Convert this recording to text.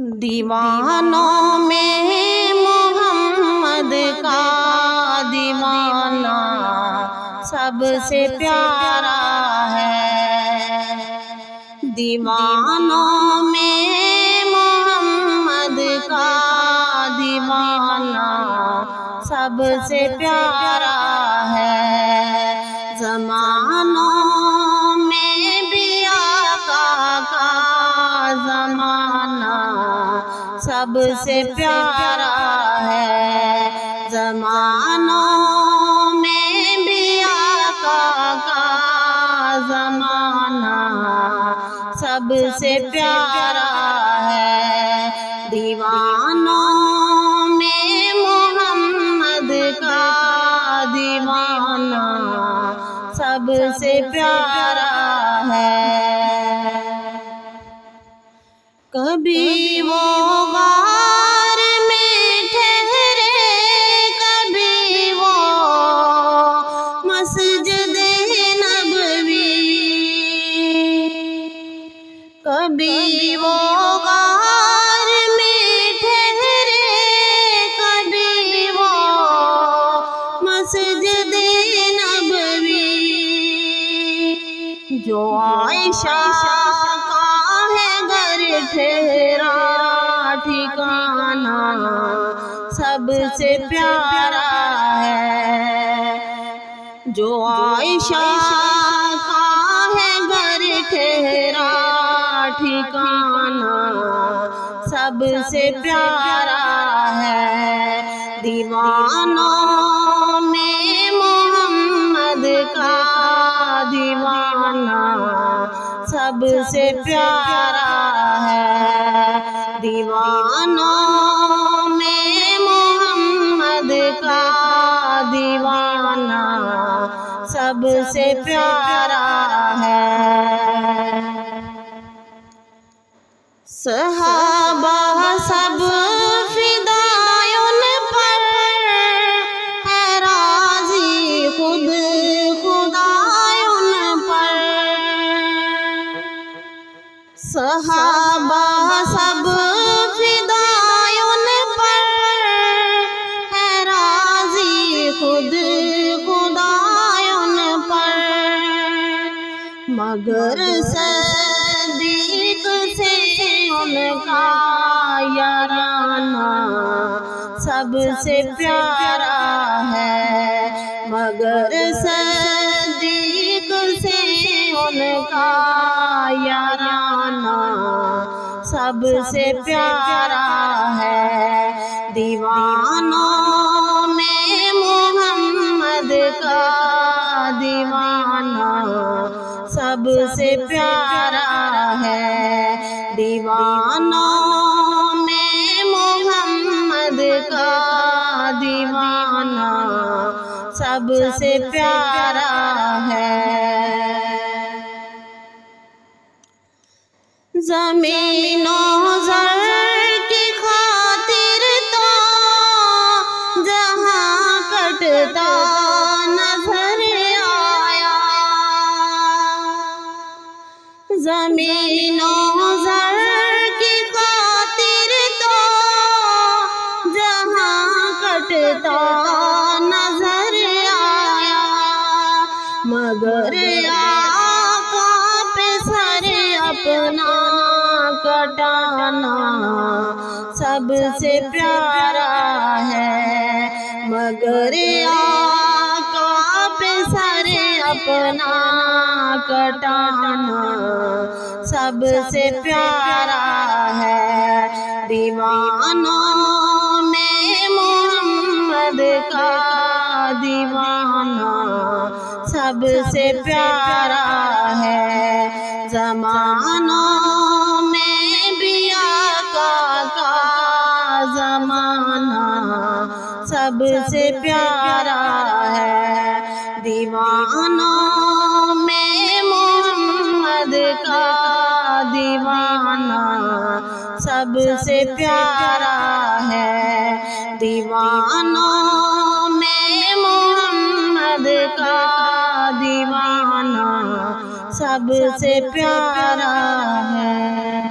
دیوانوں میں محمد کا دیوانہ سب سے پیارا ہے۔ دیوانوں میں محمد کا دیوانہ سب سے پیارا ہے۔ زمانوں میں بھی آقا کا زمانہ سب سے پیارا ہے۔ زمانوں میں بھی آقا کا زمانہ سب سے پیارا ہے۔ دیوانوں میں محمد کا دیوانہ سب سے پیارا ہے۔ کبھی وہ غار میں ٹھہرے، کبھی وہ مسجد نبوی، کبھی وہ غار میں ٹھہرے، کبھی وہ مسجد نبوی۔ جو عائشہ ٹھہرا ٹھکانہ سب سے پیارا ہے۔ جو عائشہ کا ہے گھر ٹھہرا ٹھکانہ سب سے پیارا ہے۔ دیوانوں میں محمد کا دیوانہ سب سے پیارا ہے۔ دیوانوں میں محمد کا دیوانہ سب سے پیارا ہے۔ صحابہ سب فدائے ان پر، ہے راضی خود خدا ان پر۔ صحابہ سب فدائے ان پر، ہے راضی خود خدا ان پر۔ مگر صدیق سے ان کا یارانہ سب سے پیارا ہے۔ مگر صدیق سے ان کا یارانہ سب سے پیارا ہے۔ دیوانوں میں محمد کا دیوانہ سب سے پیارا ہے۔ دیوانوں میں محمد کا دیوانہ سب سے پیارا ہے۔ زمین و زر کی خاطر تو جہاں کٹتا نظر آیا۔ زمین و زر کی خاطر تو جہاں کٹتا نظر آیا۔ مگر آقا پہ سر اپنا کٹانا سب سے پیارا ہے۔ مگر آقا پہ سر اپنا کٹانا سب سے پیارا ہے۔ دیوانوں میں محمد کا دیوانہ سب سے پیارا ہے۔ زمانوں میں بھی آقا کا زمانہ سب سے پیارا ہے۔ دیوانوں میں محمد کا دیوانہ سب سے پیارا ہے۔ دیوانوں میں محمد کا دیوانہ سب سے پیارا ہے۔